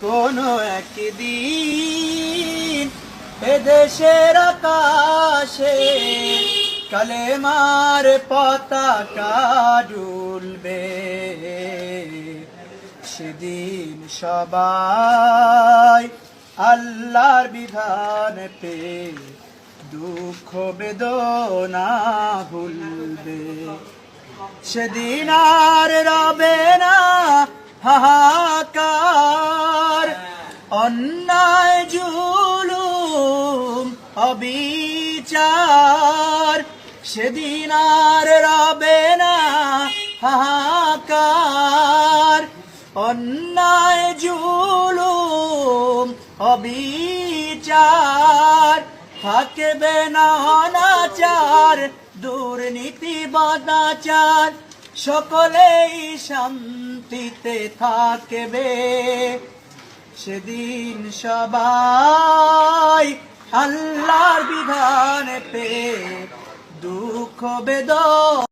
কোনো একদিন এদেশের আকাশে কালেমার পতাকা দুলবে, সেদিন সবাই আল্লাহর বিধান পেয়ে দুঃখ বেদনা ভুলবে। সেদিন আর রবে না হাহাকার, অন্যায় জুলুম অবিচার। সেদিন আর রবে না হাহাকার, অন্যায় জুলুম অবিচার। থাকবে না অনাচার, দুর্নীতি বদাচার, সকলেই শান্তিতে থাকবে। সেদিন সবাই আল্লাহর বিধান পেয়ে দুঃখ বেদনা